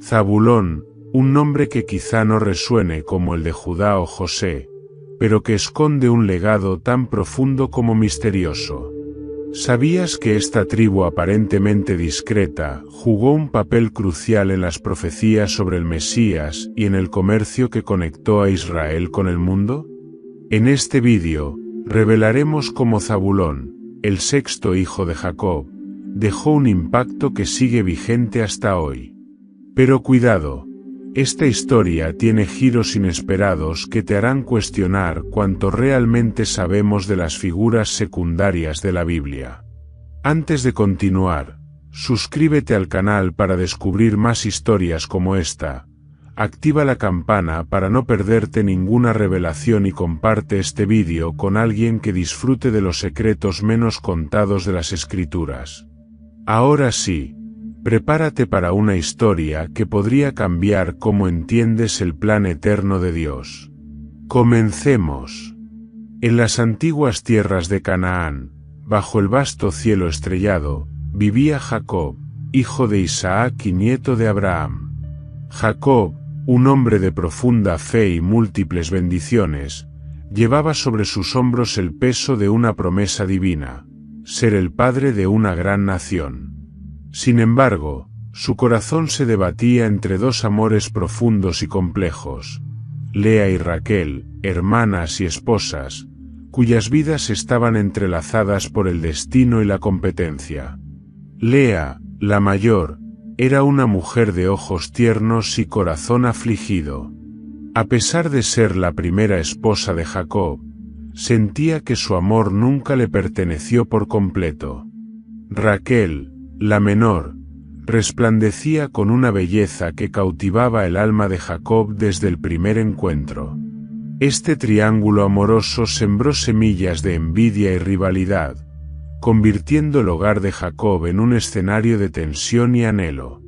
Zabulón, un nombre que quizá no resuene como el de Judá o José, pero que esconde un legado tan profundo como misterioso. ¿Sabías que esta tribu aparentemente discreta jugó un papel crucial en las profecías sobre el Mesías y en el comercio que conectó a Israel con el mundo? En este vídeo, revelaremos cómo Zabulón, el sexto hijo de Jacob, dejó un impacto que sigue vigente hasta hoy. Pero cuidado, esta historia tiene giros inesperados que te harán cuestionar cuánto realmente sabemos de las figuras secundarias de la Biblia. Antes de continuar, suscríbete al canal para descubrir más historias como esta, activa la campana para no perderte ninguna revelación y comparte este vídeo con alguien que disfrute de los secretos menos contados de las Escrituras. Ahora sí, prepárate para una historia que podría cambiar cómo entiendes el plan eterno de Dios. Comencemos. En las antiguas tierras de Canaán, bajo el vasto cielo estrellado, vivía Jacob, hijo de Isaac y nieto de Abraham. Jacob, un hombre de profunda fe y múltiples bendiciones, llevaba sobre sus hombros el peso de una promesa divina: ser el padre de una gran nación. Sin embargo, su corazón se debatía entre dos amores profundos y complejos: Lea y Raquel, hermanas y esposas, cuyas vidas estaban entrelazadas por el destino y la competencia. Lea, la mayor, era una mujer de ojos tiernos y corazón afligido. A pesar de ser la primera esposa de Jacob, sentía que su amor nunca le perteneció por completo. Raquel, la menor, resplandecía con una belleza que cautivaba el alma de Jacob desde el primer encuentro. Este triángulo amoroso sembró semillas de envidia y rivalidad, convirtiendo el hogar de Jacob en un escenario de tensión y anhelo.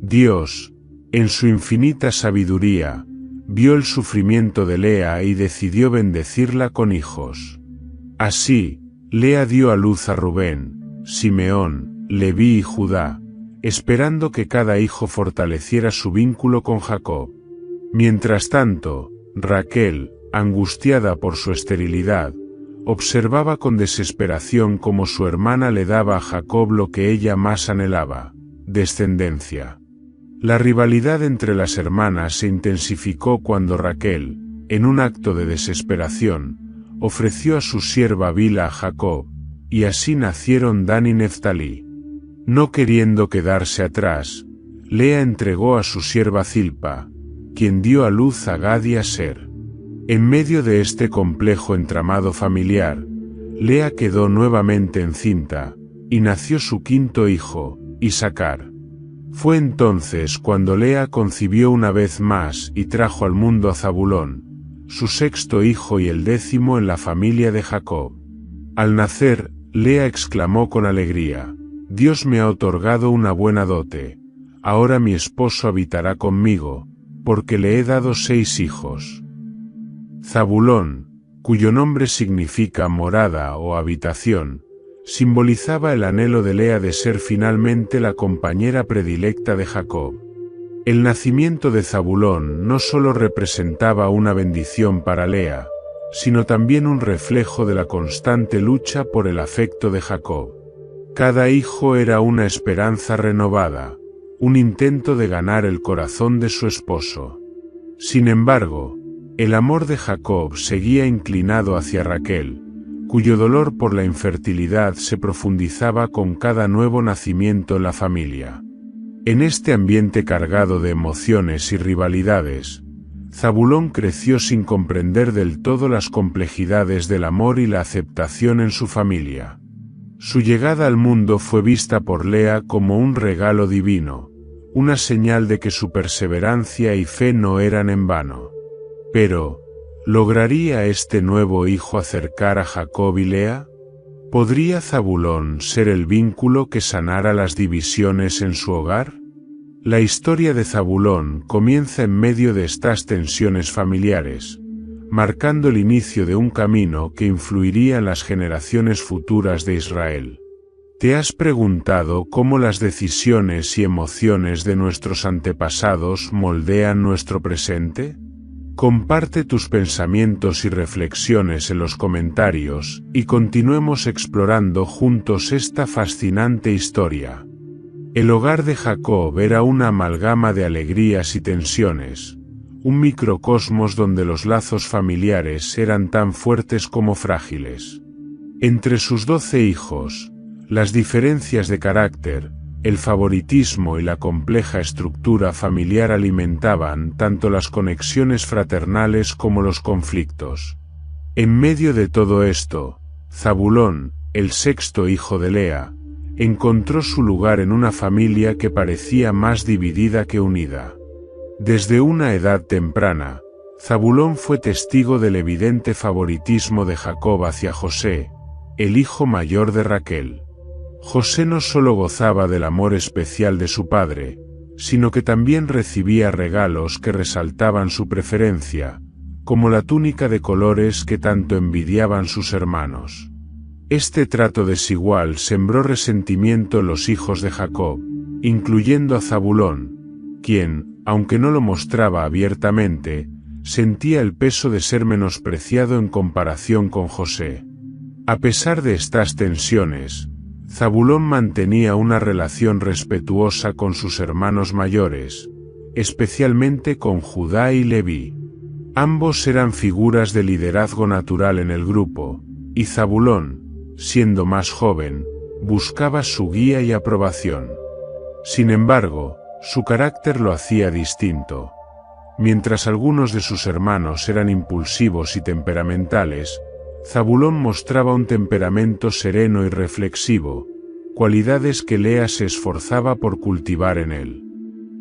Dios, en su infinita sabiduría, vio el sufrimiento de Lea y decidió bendecirla con hijos. Así, Lea dio a luz a Rubén, Simeón, Leví y Judá, esperando que cada hijo fortaleciera su vínculo con Jacob. Mientras tanto, Raquel, angustiada por su esterilidad, observaba con desesperación cómo su hermana le daba a Jacob lo que ella más anhelaba: descendencia. La rivalidad entre las hermanas se intensificó cuando Raquel, en un acto de desesperación, ofreció a su sierva Bilha a Jacob, y así nacieron Dan y Neftalí. No queriendo quedarse atrás, Lea entregó a su sierva Zilpa, quien dio a luz a Gad y Aser. En medio de este complejo entramado familiar, Lea quedó nuevamente encinta, y nació su quinto hijo, Isacar. Fue entonces cuando Lea concibió una vez más y trajo al mundo a Zabulón, su sexto hijo y el 10º en la familia de Jacob. Al nacer, Lea exclamó con alegría: Dios me ha otorgado una buena dote, ahora mi esposo habitará conmigo, porque le he dado 6 hijos. Zabulón, cuyo nombre significa morada o habitación, simbolizaba el anhelo de Lea de ser finalmente la compañera predilecta de Jacob. El nacimiento de Zabulón no solo representaba una bendición para Lea, sino también un reflejo de la constante lucha por el afecto de Jacob. Cada hijo era una esperanza renovada, un intento de ganar el corazón de su esposo. Sin embargo, el amor de Jacob seguía inclinado hacia Raquel, cuyo dolor por la infertilidad se profundizaba con cada nuevo nacimiento en la familia. En este ambiente cargado de emociones y rivalidades, Zabulón creció sin comprender del todo las complejidades del amor y la aceptación en su familia. Su llegada al mundo fue vista por Lea como un regalo divino, una señal de que su perseverancia y fe no eran en vano. Pero, ¿lograría este nuevo hijo acercar a Jacob y Lea? ¿Podría Zabulón ser el vínculo que sanara las divisiones en su hogar? La historia de Zabulón comienza en medio de estas tensiones familiares, marcando el inicio de un camino que influiría en las generaciones futuras de Israel. ¿Te has preguntado cómo las decisiones y emociones de nuestros antepasados moldean nuestro presente? Comparte tus pensamientos y reflexiones en los comentarios, y continuemos explorando juntos esta fascinante historia. El hogar de Jacob era una amalgama de alegrías y tensiones, un microcosmos donde los lazos familiares eran tan fuertes como frágiles. Entre sus 12 hijos, las diferencias de carácter, el favoritismo y la compleja estructura familiar alimentaban tanto las conexiones fraternales como los conflictos. En medio de todo esto, Zabulón, el sexto hijo de Lea, encontró su lugar en una familia que parecía más dividida que unida. Desde una edad temprana, Zabulón fue testigo del evidente favoritismo de Jacob hacia José, el hijo mayor de Raquel. José no solo gozaba del amor especial de su padre, sino que también recibía regalos que resaltaban su preferencia, como la túnica de colores que tanto envidiaban sus hermanos. Este trato desigual sembró resentimiento en los hijos de Jacob, incluyendo a Zabulón, quien, aunque no lo mostraba abiertamente, sentía el peso de ser menospreciado en comparación con José. A pesar de estas tensiones, Zabulón mantenía una relación respetuosa con sus hermanos mayores, especialmente con Judá y Leví. Ambos eran figuras de liderazgo natural en el grupo, y Zabulón, siendo más joven, buscaba su guía y aprobación. Sin embargo, su carácter lo hacía distinto. Mientras algunos de sus hermanos eran impulsivos y temperamentales, Zabulón mostraba un temperamento sereno y reflexivo, cualidades que Lea se esforzaba por cultivar en él.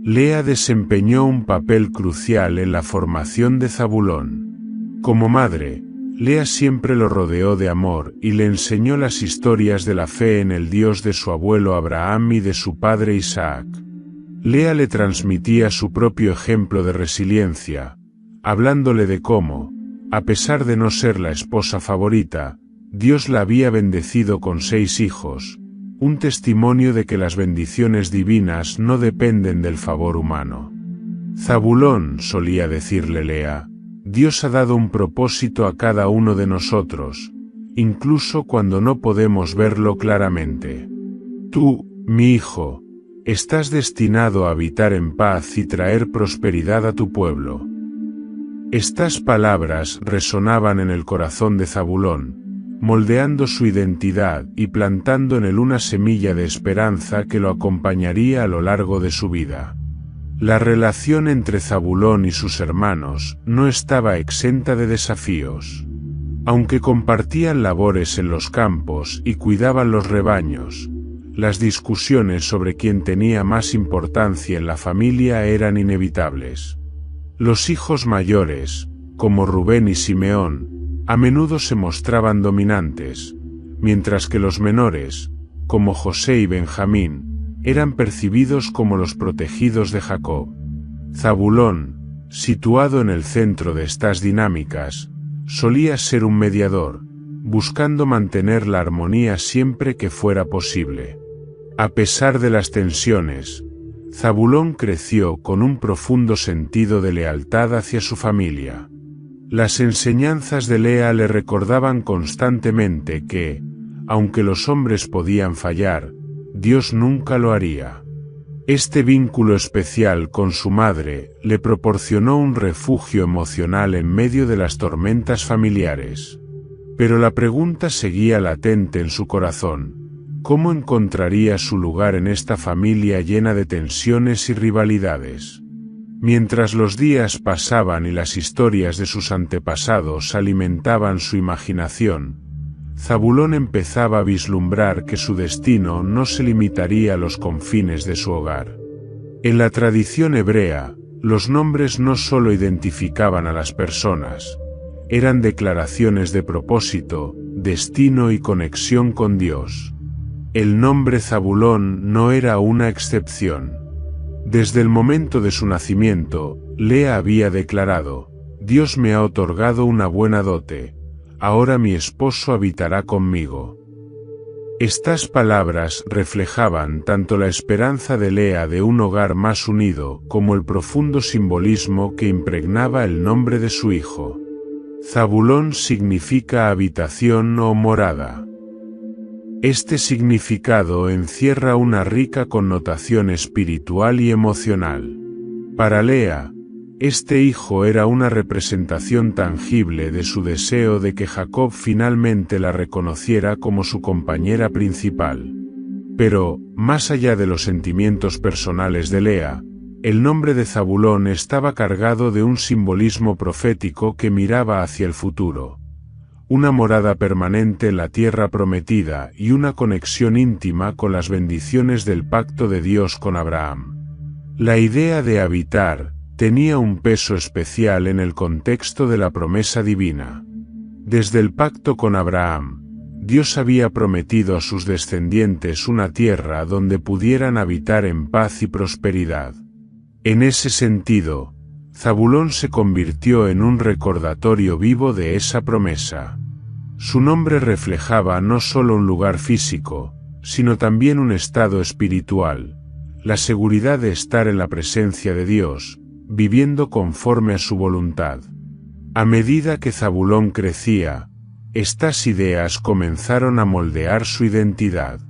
Lea desempeñó un papel crucial en la formación de Zabulón. Como madre, Lea siempre lo rodeó de amor y le enseñó las historias de la fe en el Dios de su abuelo Abraham y de su padre Isaac. Lea le transmitía su propio ejemplo de resiliencia, hablándole de cómo, a pesar de no ser la esposa favorita, Dios la había bendecido con 6 hijos, un testimonio de que las bendiciones divinas no dependen del favor humano. Zabulón, solía decirle Lea, Dios ha dado un propósito a cada uno de nosotros, incluso cuando no podemos verlo claramente. Tú, mi hijo, estás destinado a habitar en paz y traer prosperidad a tu pueblo. Estas palabras resonaban en el corazón de Zabulón, moldeando su identidad y plantando en él una semilla de esperanza que lo acompañaría a lo largo de su vida. La relación entre Zabulón y sus hermanos no estaba exenta de desafíos. Aunque compartían labores en los campos y cuidaban los rebaños, las discusiones sobre quién tenía más importancia en la familia eran inevitables. Los hijos mayores, como Rubén y Simeón, a menudo se mostraban dominantes, mientras que los menores, como José y Benjamín, eran percibidos como los protegidos de Jacob. Zabulón, situado en el centro de estas dinámicas, solía ser un mediador, buscando mantener la armonía siempre que fuera posible. A pesar de las tensiones, Zabulón creció con un profundo sentido de lealtad hacia su familia. Las enseñanzas de Lea le recordaban constantemente que, aunque los hombres podían fallar, Dios nunca lo haría. Este vínculo especial con su madre le proporcionó un refugio emocional en medio de las tormentas familiares. Pero la pregunta seguía latente en su corazón. ¿Cómo encontraría su lugar en esta familia llena de tensiones y rivalidades? Mientras los días pasaban y las historias de sus antepasados alimentaban su imaginación, Zabulón empezaba a vislumbrar que su destino no se limitaría a los confines de su hogar. En la tradición hebrea, los nombres no solo identificaban a las personas, eran declaraciones de propósito, destino y conexión con Dios. El nombre Zabulón no era una excepción. Desde el momento de su nacimiento, Lea había declarado, Dios me ha otorgado una buena dote, ahora mi esposo habitará conmigo. Estas palabras reflejaban tanto la esperanza de Lea de un hogar más unido como el profundo simbolismo que impregnaba el nombre de su hijo. Zabulón significa habitación o morada. Este significado encierra una rica connotación espiritual y emocional. Para Lea, este hijo era una representación tangible de su deseo de que Jacob finalmente la reconociera como su compañera principal. Pero, más allá de los sentimientos personales de Lea, el nombre de Zabulón estaba cargado de un simbolismo profético que miraba hacia el futuro. Una morada permanente en la tierra prometida y una conexión íntima con las bendiciones del pacto de Dios con Abraham. La idea de habitar tenía un peso especial en el contexto de la promesa divina. Desde el pacto con Abraham, Dios había prometido a sus descendientes una tierra donde pudieran habitar en paz y prosperidad. En ese sentido, Zabulón se convirtió en un recordatorio vivo de esa promesa. Su nombre reflejaba no solo un lugar físico, sino también un estado espiritual, la seguridad de estar en la presencia de Dios, viviendo conforme a su voluntad. A medida que Zabulón crecía, estas ideas comenzaron a moldear su identidad.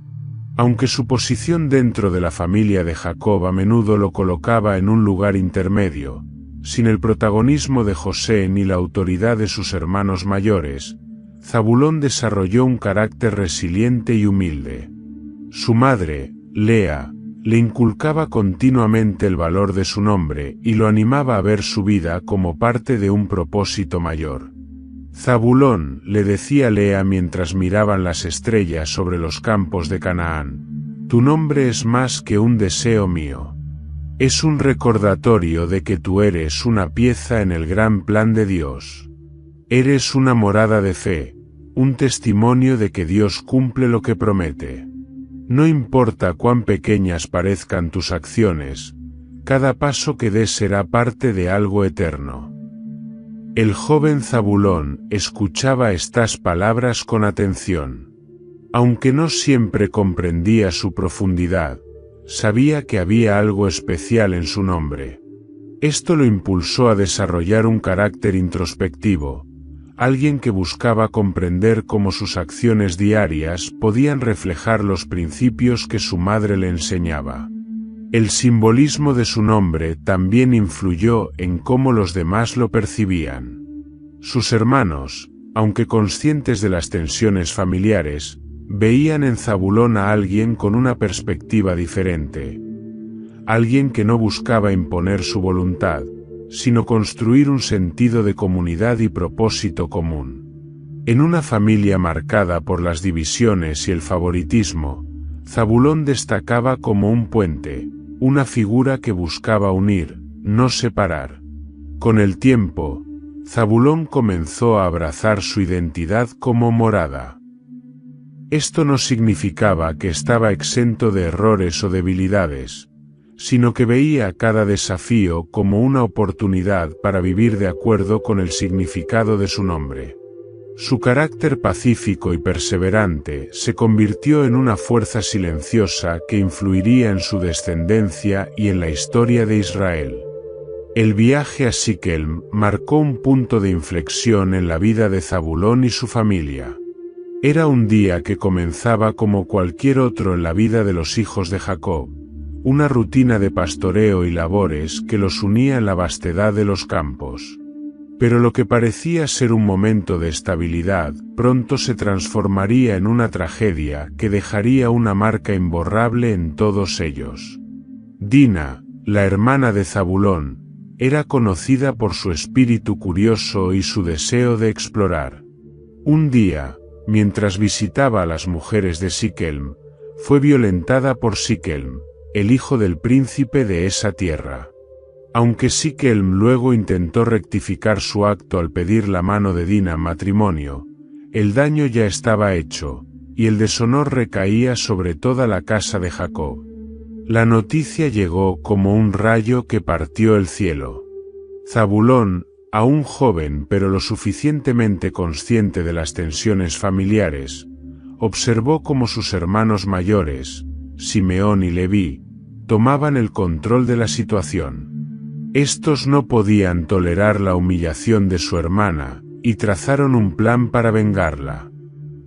Aunque su posición dentro de la familia de Jacob a menudo lo colocaba en un lugar intermedio, sin el protagonismo de José ni la autoridad de sus hermanos mayores, Zabulón desarrolló un carácter resiliente y humilde. Su madre, Lea, le inculcaba continuamente el valor de su nombre y lo animaba a ver su vida como parte de un propósito mayor. Zabulón, le decía Lea mientras miraban las estrellas sobre los campos de Canaán, tu nombre es más que un deseo mío. Es un recordatorio de que tú eres una pieza en el gran plan de Dios. Eres una morada de fe, un testimonio de que Dios cumple lo que promete. No importa cuán pequeñas parezcan tus acciones, cada paso que des será parte de algo eterno. El joven Zabulón escuchaba estas palabras con atención. Aunque no siempre comprendía su profundidad, sabía que había algo especial en su nombre. Esto lo impulsó a desarrollar un carácter introspectivo, alguien que buscaba comprender cómo sus acciones diarias podían reflejar los principios que su madre le enseñaba. El simbolismo de su nombre también influyó en cómo los demás lo percibían. Sus hermanos, aunque conscientes de las tensiones familiares, veían en Zabulón a alguien con una perspectiva diferente. Alguien que no buscaba imponer su voluntad, sino construir un sentido de comunidad y propósito común. En una familia marcada por las divisiones y el favoritismo, Zabulón destacaba como un puente, una figura que buscaba unir, no separar. Con el tiempo, Zabulón comenzó a abrazar su identidad como morada. Esto no significaba que estaba exento de errores o debilidades, sino que veía cada desafío como una oportunidad para vivir de acuerdo con el significado de su nombre. Su carácter pacífico y perseverante se convirtió en una fuerza silenciosa que influiría en su descendencia y en la historia de Israel. El viaje a Siquem marcó un punto de inflexión en la vida de Zabulón y su familia. Era un día que comenzaba como cualquier otro en la vida de los hijos de Jacob, una rutina de pastoreo y labores que los unía en la vastedad de los campos. Pero lo que parecía ser un momento de estabilidad, pronto se transformaría en una tragedia que dejaría una marca imborrable en todos ellos. Dina, la hermana de Zabulón, era conocida por su espíritu curioso y su deseo de explorar. Un día, mientras visitaba a las mujeres de Siquem, fue violentada por Siquem, el hijo del príncipe de esa tierra. Aunque Siquem luego intentó rectificar su acto al pedir la mano de Dina en matrimonio, el daño ya estaba hecho, y el deshonor recaía sobre toda la casa de Jacob. La noticia llegó como un rayo que partió el cielo. Zabulón, aún joven pero lo suficientemente consciente de las tensiones familiares, observó cómo sus hermanos mayores, Simeón y Leví, tomaban el control de la situación. Estos no podían tolerar la humillación de su hermana, y trazaron un plan para vengarla.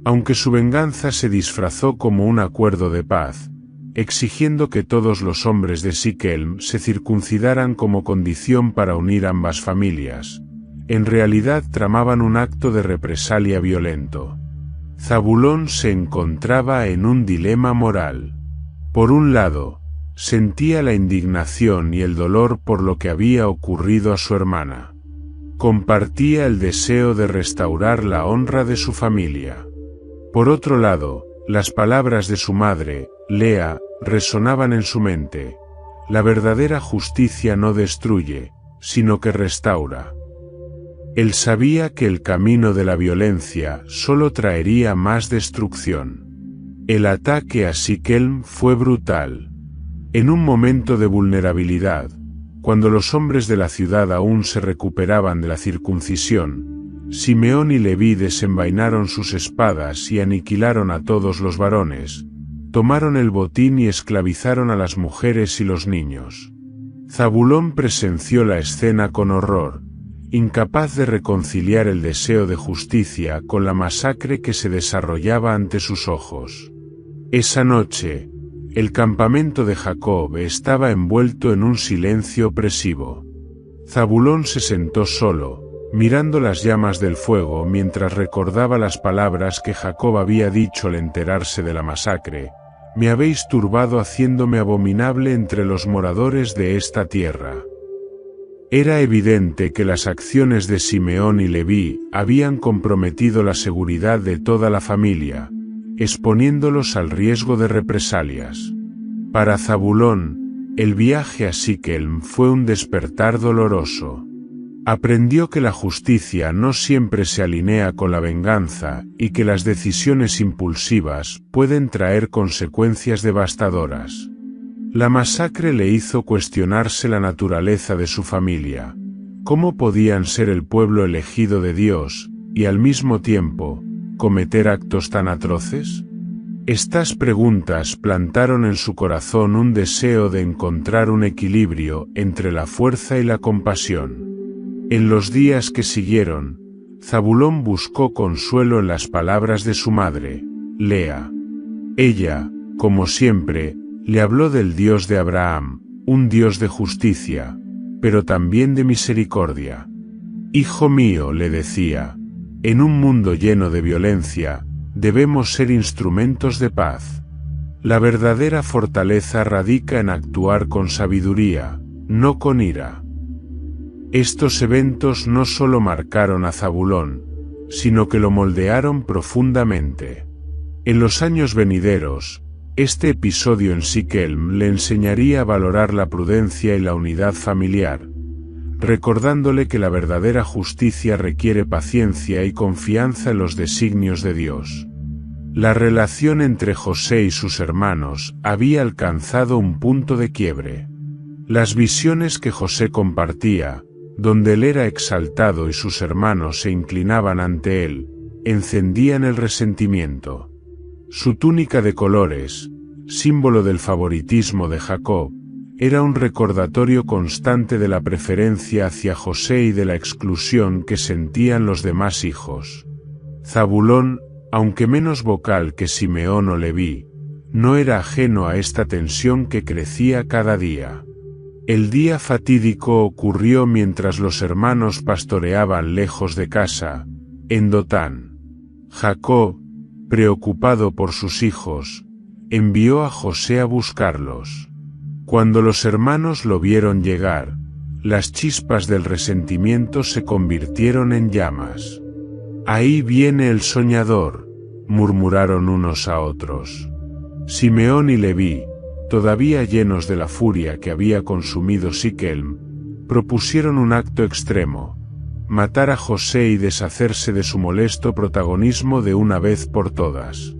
Aunque su venganza se disfrazó como un acuerdo de paz, exigiendo que todos los hombres de Siquem se circuncidaran como condición para unir ambas familias, en realidad tramaban un acto de represalia violento. Zabulón se encontraba en un dilema moral. Por un lado, sentía la indignación y el dolor por lo que había ocurrido a su hermana. Compartía el deseo de restaurar la honra de su familia. Por otro lado, las palabras de su madre, Lea, resonaban en su mente. La verdadera justicia no destruye, sino que restaura. Él sabía que el camino de la violencia solo traería más destrucción. El ataque a Siquem fue brutal. En un momento de vulnerabilidad, cuando los hombres de la ciudad aún se recuperaban de la circuncisión, Simeón y Leví desenvainaron sus espadas y aniquilaron a todos los varones, tomaron el botín y esclavizaron a las mujeres y los niños. Zabulón presenció la escena con horror, incapaz de reconciliar el deseo de justicia con la masacre que se desarrollaba ante sus ojos. Esa noche, el campamento de Jacob estaba envuelto en un silencio opresivo. Zabulón se sentó solo, mirando las llamas del fuego mientras recordaba las palabras que Jacob había dicho al enterarse de la masacre: «Me habéis turbado haciéndome abominable entre los moradores de esta tierra». Era evidente que las acciones de Simeón y Leví habían comprometido la seguridad de toda la familia, exponiéndolos al riesgo de represalias. Para Zabulón, el viaje a Siquem fue un despertar doloroso. Aprendió que la justicia no siempre se alinea con la venganza y que las decisiones impulsivas pueden traer consecuencias devastadoras. La masacre le hizo cuestionarse la naturaleza de su familia. ¿Cómo podían ser el pueblo elegido de Dios, y al mismo tiempo, cometer actos tan atroces? Estas preguntas plantaron en su corazón un deseo de encontrar un equilibrio entre la fuerza y la compasión. En los días que siguieron, Zabulón buscó consuelo en las palabras de su madre, Lea. Ella, como siempre, le habló del Dios de Abraham, un Dios de justicia, pero también de misericordia. «Hijo mío», le decía, «en un mundo lleno de violencia, debemos ser instrumentos de paz. La verdadera fortaleza radica en actuar con sabiduría, no con ira». Estos eventos no solo marcaron a Zabulón, sino que lo moldearon profundamente. En los años venideros, este episodio en Siquem le enseñaría a valorar la prudencia y la unidad familiar, recordándole que la verdadera justicia requiere paciencia y confianza en los designios de Dios. La relación entre José y sus hermanos había alcanzado un punto de quiebre. Las visiones que José compartía, donde él era exaltado y sus hermanos se inclinaban ante él, encendían el resentimiento. Su túnica de colores, símbolo del favoritismo de Jacob, era un recordatorio constante de la preferencia hacia José y de la exclusión que sentían los demás hijos. Zabulón, aunque menos vocal que Simeón o Leví, no era ajeno a esta tensión que crecía cada día. El día fatídico ocurrió mientras los hermanos pastoreaban lejos de casa, en Dotán. Jacob, preocupado por sus hijos, envió a José a buscarlos. Cuando los hermanos lo vieron llegar, las chispas del resentimiento se convirtieron en llamas. «Ahí viene el soñador», murmuraron unos a otros. Simeón y Leví, todavía llenos de la furia que había consumido Siquem, propusieron un acto extremo: matar a José y deshacerse de su molesto protagonismo de una vez por todas.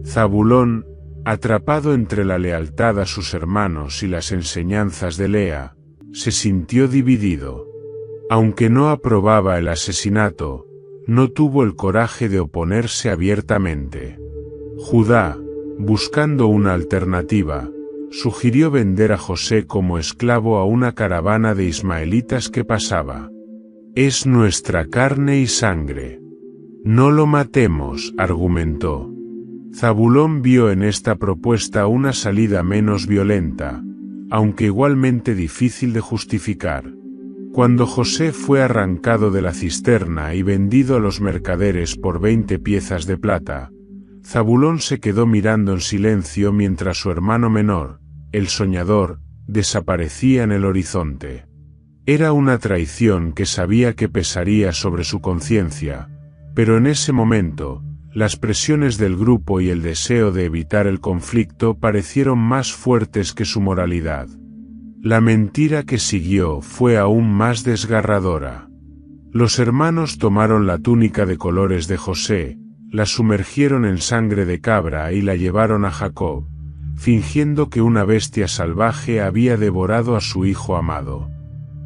Zabulón, atrapado entre la lealtad a sus hermanos y las enseñanzas de Lea, se sintió dividido. Aunque no aprobaba el asesinato, no tuvo el coraje de oponerse abiertamente. Judá, buscando una alternativa, sugirió vender a José como esclavo a una caravana de ismaelitas que pasaba. «Es nuestra carne y sangre. No lo matemos», argumentó. Zabulón vio en esta propuesta una salida menos violenta, aunque igualmente difícil de justificar. Cuando José fue arrancado de la cisterna y vendido a los mercaderes por 20 piezas de plata, Zabulón se quedó mirando en silencio mientras su hermano menor, el soñador, desaparecía en el horizonte. Era una traición que sabía que pesaría sobre su conciencia, pero en ese momento, las presiones del grupo y el deseo de evitar el conflicto parecieron más fuertes que su moralidad. La mentira que siguió fue aún más desgarradora. Los hermanos tomaron la túnica de colores de José, la sumergieron en sangre de cabra y la llevaron a Jacob, fingiendo que una bestia salvaje había devorado a su hijo amado.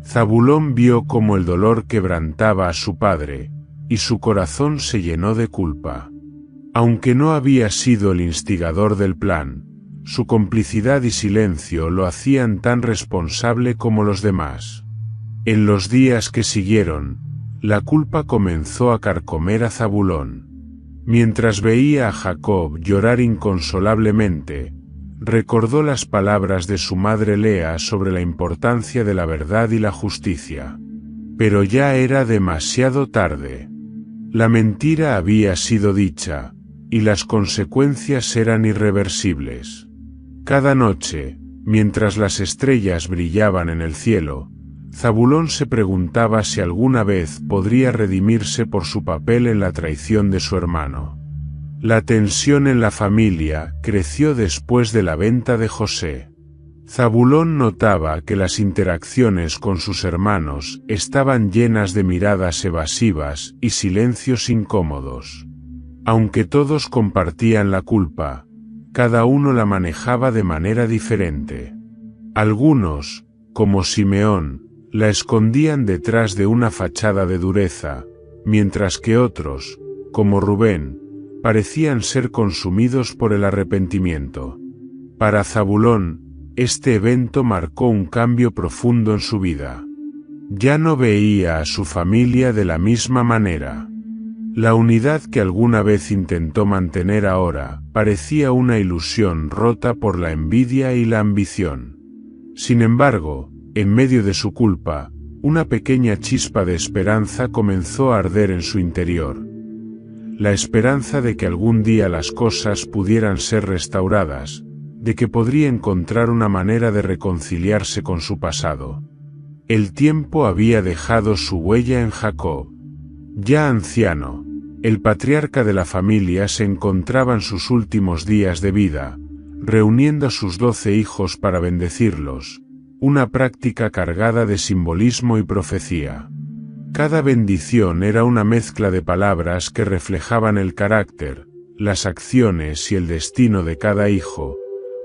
Zabulón vio cómo el dolor quebrantaba a su padre, y su corazón se llenó de culpa. Aunque no había sido el instigador del plan, su complicidad y silencio lo hacían tan responsable como los demás. En los días que siguieron, la culpa comenzó a carcomer a Zabulón. Mientras veía a Jacob llorar inconsolablemente, recordó las palabras de su madre Lea sobre la importancia de la verdad y la justicia. Pero ya era demasiado tarde. La mentira había sido dicha, y las consecuencias eran irreversibles. Cada noche, mientras las estrellas brillaban en el cielo, Zabulón se preguntaba si alguna vez podría redimirse por su papel en la traición de su hermano. La tensión en la familia creció después de la venta de José. Zabulón notaba que las interacciones con sus hermanos estaban llenas de miradas evasivas y silencios incómodos. Aunque todos compartían la culpa, cada uno la manejaba de manera diferente. Algunos, como Simeón, la escondían detrás de una fachada de dureza, mientras que otros, como Rubén, parecían ser consumidos por el arrepentimiento. Para Zabulón, este evento marcó un cambio profundo en su vida. Ya no veía a su familia de la misma manera. La unidad que alguna vez intentó mantener ahora parecía una ilusión rota por la envidia y la ambición. Sin embargo, en medio de su culpa, una pequeña chispa de esperanza comenzó a arder en su interior. La esperanza de que algún día las cosas pudieran ser restauradas, de que podría encontrar una manera de reconciliarse con su pasado. El tiempo había dejado su huella en Jacob. Ya anciano, el patriarca de la familia se encontraba en sus últimos días de vida, reuniendo a sus 12 hijos para bendecirlos, una práctica cargada de simbolismo y profecía. Cada bendición era una mezcla de palabras que reflejaban el carácter, las acciones y el destino de cada hijo,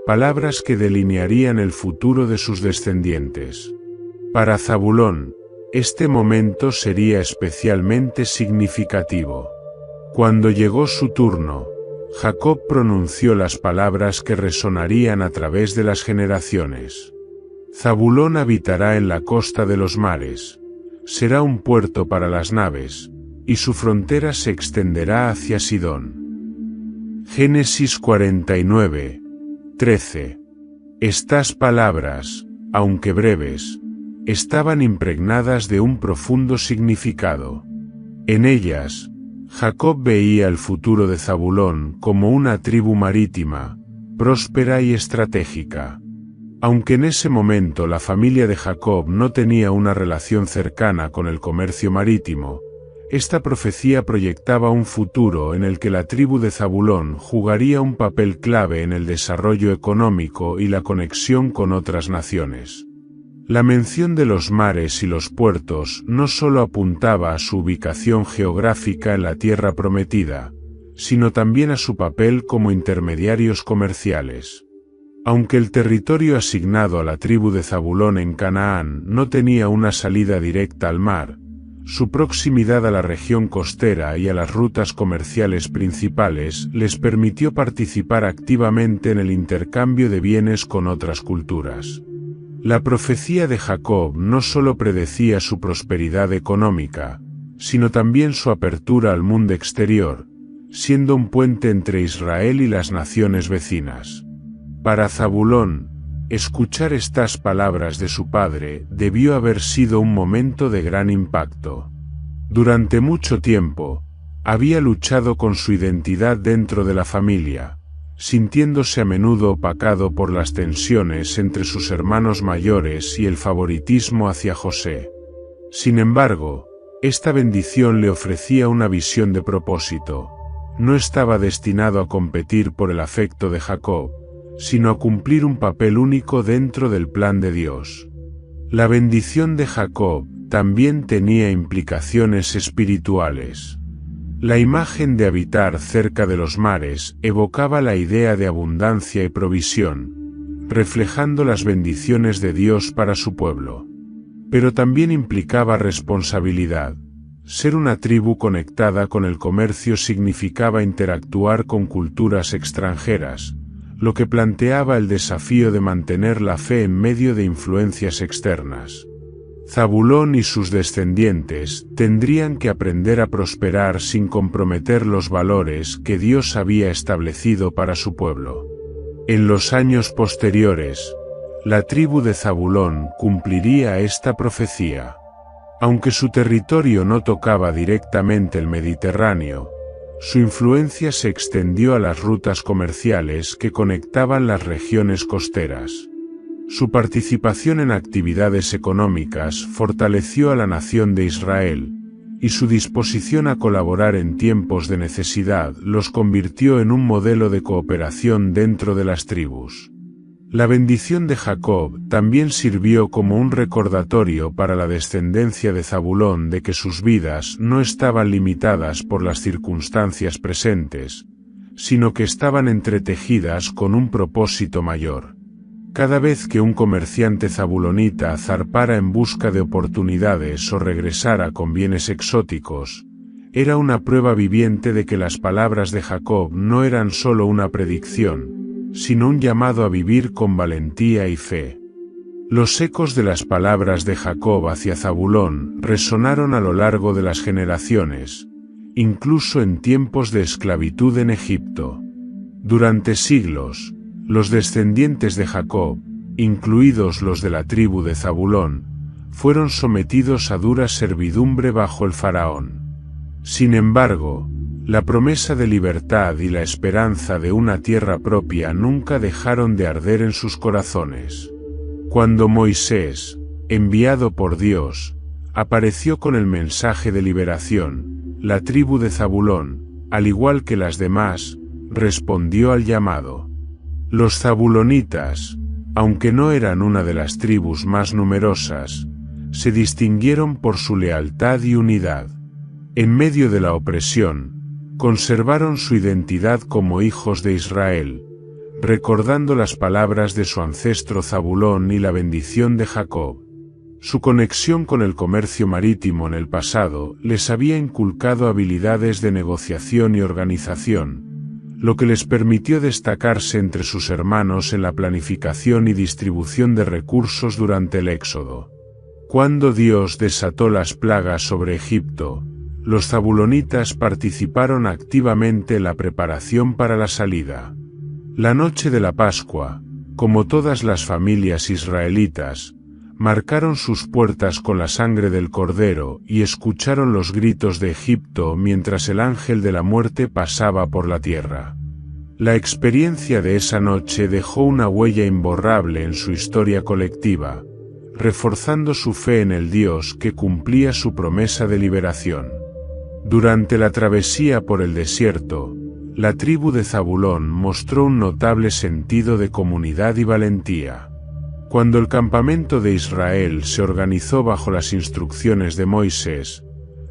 palabras que delinearían el futuro de sus descendientes. Para Zabulón, este momento sería especialmente significativo. Cuando llegó su turno, Jacob pronunció las palabras que resonarían a través de las generaciones. Zabulón habitará en la costa de los mares. Será un puerto para las naves, y su frontera se extenderá hacia Sidón. Génesis 49, 13. Estas palabras, aunque breves, estaban impregnadas de un profundo significado. En ellas, Jacob veía el futuro de Zabulón como una tribu marítima, próspera y estratégica. Aunque en ese momento la familia de Jacob no tenía una relación cercana con el comercio marítimo, esta profecía proyectaba un futuro en el que la tribu de Zabulón jugaría un papel clave en el desarrollo económico y la conexión con otras naciones. La mención de los mares y los puertos no solo apuntaba a su ubicación geográfica en la tierra prometida, sino también a su papel como intermediarios comerciales. Aunque el territorio asignado a la tribu de Zabulón en Canaán no tenía una salida directa al mar, Su proximidad a la región costera y a las rutas comerciales principales les permitió participar activamente en el intercambio de bienes con otras culturas. La profecía de Jacob no solo predecía su prosperidad económica, sino también su apertura al mundo exterior, siendo un puente entre Israel y las naciones vecinas. Para Zabulón, escuchar estas palabras de su padre debió haber sido un momento de gran impacto. Durante mucho tiempo, había luchado con su identidad dentro de la familia, sintiéndose a menudo opacado por las tensiones entre sus hermanos mayores y el favoritismo hacia José. Sin embargo, esta bendición le ofrecía una visión de propósito. No estaba destinado a competir por el afecto de Jacob, sino a cumplir un papel único dentro del plan de Dios. La bendición de Jacob también tenía implicaciones espirituales. La imagen de habitar cerca de los mares evocaba la idea de abundancia y provisión, reflejando las bendiciones de Dios para su pueblo. Pero también implicaba responsabilidad. Ser una tribu conectada con el comercio significaba interactuar con culturas extranjeras, lo que planteaba el desafío de mantener la fe en medio de influencias externas. Zabulón y sus descendientes tendrían que aprender a prosperar sin comprometer los valores que Dios había establecido para su pueblo. En los años posteriores, la tribu de Zabulón cumpliría esta profecía. Aunque su territorio no tocaba directamente el Mediterráneo, su influencia se extendió a las rutas comerciales que conectaban las regiones costeras. Su participación en actividades económicas fortaleció a la nación de Israel, y su disposición a colaborar en tiempos de necesidad los convirtió en un modelo de cooperación dentro de las tribus. La bendición de Jacob también sirvió como un recordatorio para la descendencia de Zabulón de que sus vidas no estaban limitadas por las circunstancias presentes, sino que estaban entretejidas con un propósito mayor. Cada vez que un comerciante zabulonita zarpara en busca de oportunidades o regresara con bienes exóticos, era una prueba viviente de que las palabras de Jacob no eran solo una predicción, sino un llamado a vivir con valentía y fe. Los ecos de las palabras de Jacob hacia Zabulón resonaron a lo largo de las generaciones, incluso en tiempos de esclavitud en Egipto. Durante siglos, los descendientes de Jacob, incluidos los de la tribu de Zabulón, fueron sometidos a dura servidumbre bajo el faraón. Sin embargo, la promesa de libertad y la esperanza de una tierra propia nunca dejaron de arder en sus corazones. Cuando Moisés, enviado por Dios, apareció con el mensaje de liberación, la tribu de Zabulón, al igual que las demás, respondió al llamado. Los zabulonitas, aunque no eran una de las tribus más numerosas, se distinguieron por su lealtad y unidad. En medio de la opresión, conservaron su identidad como hijos de Israel, recordando las palabras de su ancestro Zabulón y la bendición de Jacob. Su conexión con el comercio marítimo en el pasado les había inculcado habilidades de negociación y organización, lo que les permitió destacarse entre sus hermanos en la planificación y distribución de recursos durante el Éxodo. Cuando Dios desató las plagas sobre Egipto, los zabulonitas participaron activamente en la preparación para la salida. La noche de la Pascua, como todas las familias israelitas, marcaron sus puertas con la sangre del cordero y escucharon los gritos de Egipto mientras el ángel de la muerte pasaba por la tierra. La experiencia de esa noche dejó una huella imborrable en su historia colectiva, reforzando su fe en el Dios que cumplía su promesa de liberación. Durante la travesía por el desierto, la tribu de Zabulón mostró un notable sentido de comunidad y valentía. Cuando el campamento de Israel se organizó bajo las instrucciones de Moisés,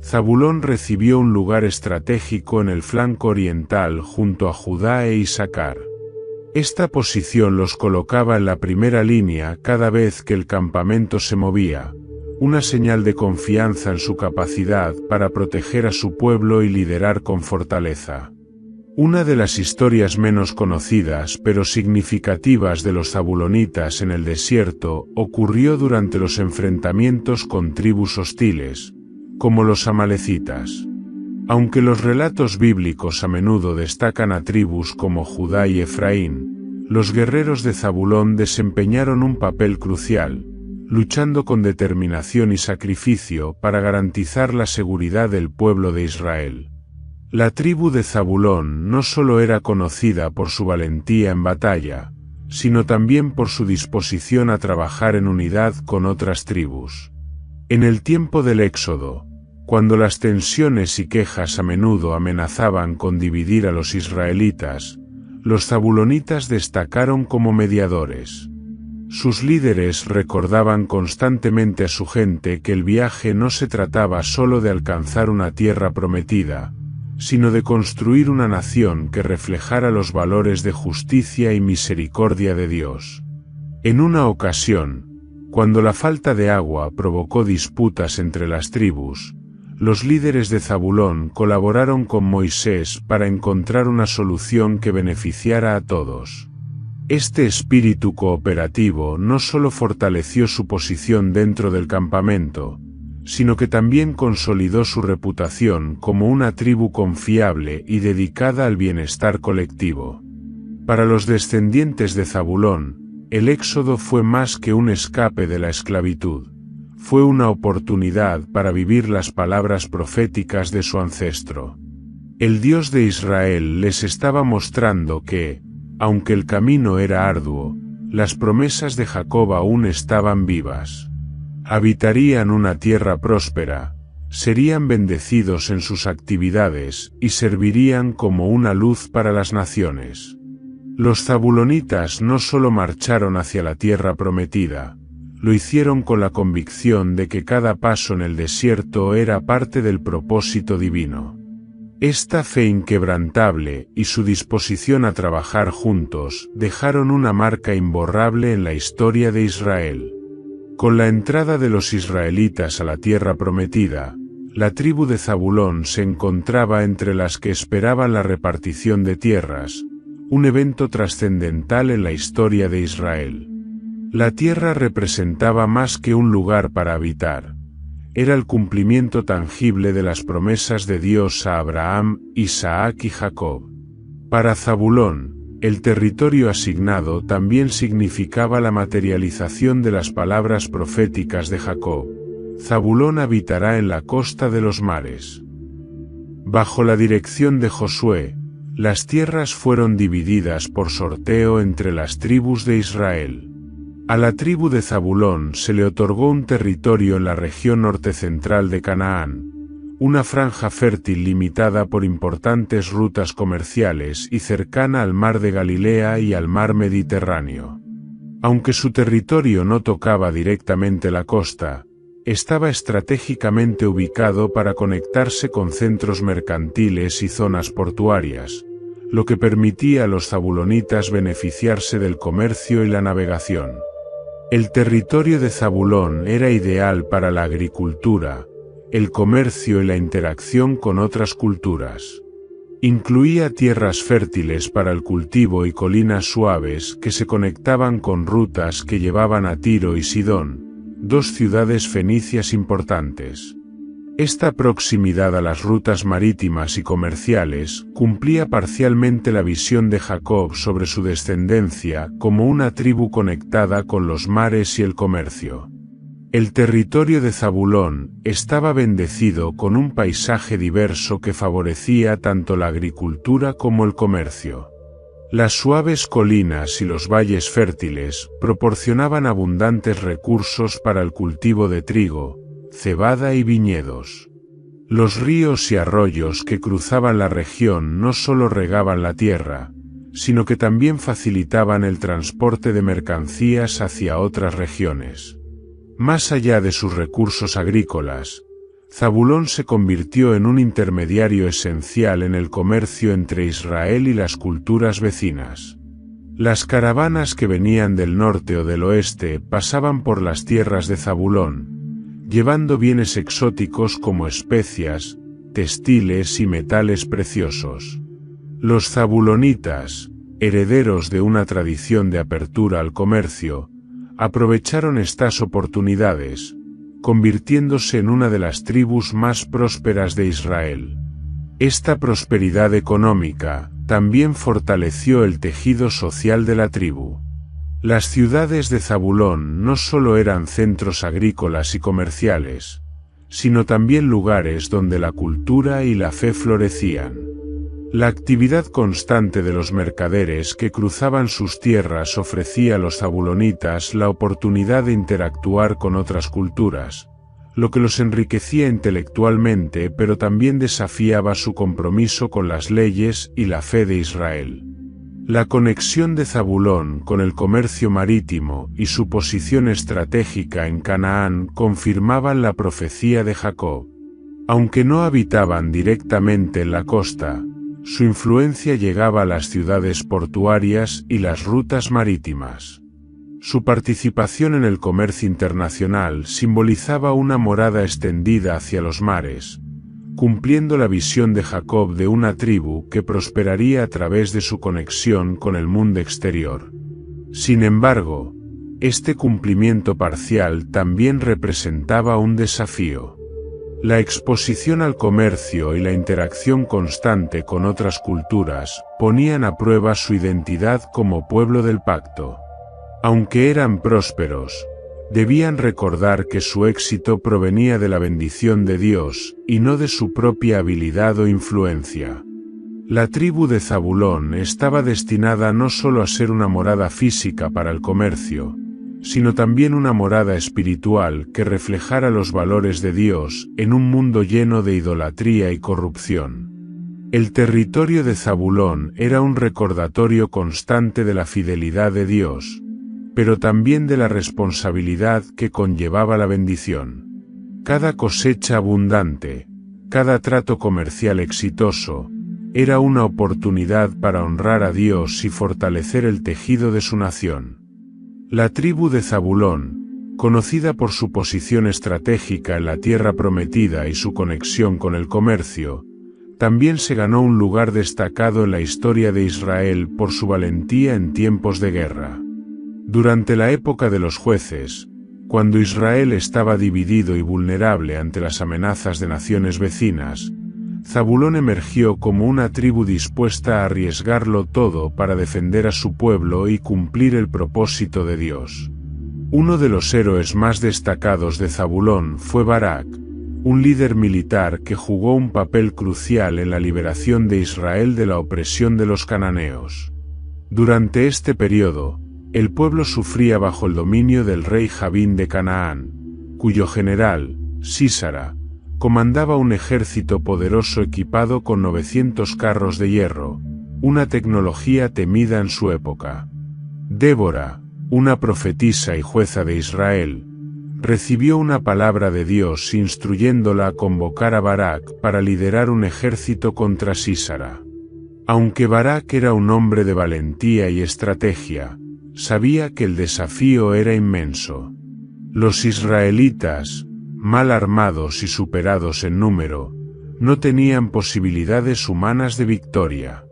Zabulón recibió un lugar estratégico en el flanco oriental junto a Judá e Isaacar. Esta posición los colocaba en la primera línea cada vez que el campamento se movía, una señal de confianza en su capacidad para proteger a su pueblo y liderar con fortaleza. Una de las historias menos conocidas pero significativas de los zabulonitas en el desierto ocurrió durante los enfrentamientos con tribus hostiles, como los amalecitas. Aunque los relatos bíblicos a menudo destacan a tribus como Judá y Efraín, los guerreros de Zabulón desempeñaron un papel crucial, luchando con determinación y sacrificio para garantizar la seguridad del pueblo de Israel. La tribu de Zabulón no solo era conocida por su valentía en batalla, sino también por su disposición a trabajar en unidad con otras tribus. En el tiempo del Éxodo, cuando las tensiones y quejas a menudo amenazaban con dividir a los israelitas, los zabulonitas destacaron como mediadores. Sus líderes recordaban constantemente a su gente que el viaje no se trataba solo de alcanzar una tierra prometida, sino de construir una nación que reflejara los valores de justicia y misericordia de Dios. En una ocasión, cuando la falta de agua provocó disputas entre las tribus, los líderes de Zabulón colaboraron con Moisés para encontrar una solución que beneficiara a todos. Este espíritu cooperativo no solo fortaleció su posición dentro del campamento, sino que también consolidó su reputación como una tribu confiable y dedicada al bienestar colectivo. Para los descendientes de Zabulón, el Éxodo fue más que un escape de la esclavitud, fue una oportunidad para vivir las palabras proféticas de su ancestro. El Dios de Israel les estaba mostrando que, aunque el camino era arduo, las promesas de Jacob aún estaban vivas. Habitarían una tierra próspera, serían bendecidos en sus actividades y servirían como una luz para las naciones. Los zabulonitas no solo marcharon hacia la tierra prometida, lo hicieron con la convicción de que cada paso en el desierto era parte del propósito divino. Esta fe inquebrantable y su disposición a trabajar juntos dejaron una marca imborrable en la historia de Israel. Con la entrada de los israelitas a la tierra prometida, la tribu de Zabulón se encontraba entre las que esperaban la repartición de tierras, un evento trascendental en la historia de Israel. La tierra representaba más que un lugar para habitar, era el cumplimiento tangible de las promesas de Dios a Abraham, Isaac y Jacob. Para Zabulón, el territorio asignado también significaba la materialización de las palabras proféticas de Jacob. Zabulón habitará en la costa de los mares. Bajo la dirección de Josué, las tierras fueron divididas por sorteo entre las tribus de Israel. A la tribu de Zabulón se le otorgó un territorio en la región norte central de Canaán, una franja fértil limitada por importantes rutas comerciales y cercana al mar de Galilea y al mar Mediterráneo. Aunque su territorio no tocaba directamente la costa, estaba estratégicamente ubicado para conectarse con centros mercantiles y zonas portuarias, lo que permitía a los zabulonitas beneficiarse del comercio y la navegación. El territorio de Zabulón era ideal para la agricultura, el comercio y la interacción con otras culturas. Incluía tierras fértiles para el cultivo y colinas suaves que se conectaban con rutas que llevaban a Tiro y Sidón, dos ciudades fenicias importantes. Esta proximidad a las rutas marítimas y comerciales cumplía parcialmente la visión de Jacob sobre su descendencia como una tribu conectada con los mares y el comercio. El territorio de Zabulón estaba bendecido con un paisaje diverso que favorecía tanto la agricultura como el comercio. Las suaves colinas y los valles fértiles proporcionaban abundantes recursos para el cultivo de trigo, cebada y viñedos. Los ríos y arroyos que cruzaban la región no solo regaban la tierra, sino que también facilitaban el transporte de mercancías hacia otras regiones. Más allá de sus recursos agrícolas, Zabulón se convirtió en un intermediario esencial en el comercio entre Israel y las culturas vecinas. Las caravanas que venían del norte o del oeste pasaban por las tierras de Zabulón, llevando bienes exóticos como especias, textiles y metales preciosos. Los zabulonitas, herederos de una tradición de apertura al comercio, aprovecharon estas oportunidades, convirtiéndose en una de las tribus más prósperas de Israel. Esta prosperidad económica también fortaleció el tejido social de la tribu. Las ciudades de Zabulón no solo eran centros agrícolas y comerciales, sino también lugares donde la cultura y la fe florecían. La actividad constante de los mercaderes que cruzaban sus tierras ofrecía a los zabulonitas la oportunidad de interactuar con otras culturas, lo que los enriquecía intelectualmente pero también desafiaba su compromiso con las leyes y la fe de Israel. La conexión de Zabulón con el comercio marítimo y su posición estratégica en Canaán confirmaban la profecía de Jacob. Aunque no habitaban directamente en la costa, su influencia llegaba a las ciudades portuarias y las rutas marítimas. Su participación en el comercio internacional simbolizaba una morada extendida hacia los mares, cumpliendo la visión de Jacob de una tribu que prosperaría a través de su conexión con el mundo exterior. Sin embargo, este cumplimiento parcial también representaba un desafío. La exposición al comercio y la interacción constante con otras culturas ponían a prueba su identidad como pueblo del pacto. Aunque eran prósperos, debían recordar que su éxito provenía de la bendición de Dios y no de su propia habilidad o influencia. La tribu de Zabulón estaba destinada no solo a ser una morada física para el comercio, sino también una morada espiritual que reflejara los valores de Dios en un mundo lleno de idolatría y corrupción. El territorio de Zabulón era un recordatorio constante de la fidelidad de Dios, pero también de la responsabilidad que conllevaba la bendición. Cada cosecha abundante, cada trato comercial exitoso, era una oportunidad para honrar a Dios y fortalecer el tejido de su nación. La tribu de Zabulón, conocida por su posición estratégica en la tierra prometida y su conexión con el comercio, también se ganó un lugar destacado en la historia de Israel por su valentía en tiempos de guerra. Durante la época de los jueces, cuando Israel estaba dividido y vulnerable ante las amenazas de naciones vecinas, Zabulón emergió como una tribu dispuesta a arriesgarlo todo para defender a su pueblo y cumplir el propósito de Dios. Uno de los héroes más destacados de Zabulón fue Barak, un líder militar que jugó un papel crucial en la liberación de Israel de la opresión de los cananeos. Durante este periodo, el pueblo sufría bajo el dominio del rey Jabín de Canaán, cuyo general, Sísara, comandaba un ejército poderoso equipado con 900 carros de hierro, una tecnología temida en su época. Débora, una profetisa y jueza de Israel, recibió una palabra de Dios instruyéndola a convocar a Barak para liderar un ejército contra Sísara. Aunque Barak era un hombre de valentía y estrategia, sabía que el desafío era inmenso. Los israelitas, mal armados y superados en número, no tenían posibilidades humanas de victoria.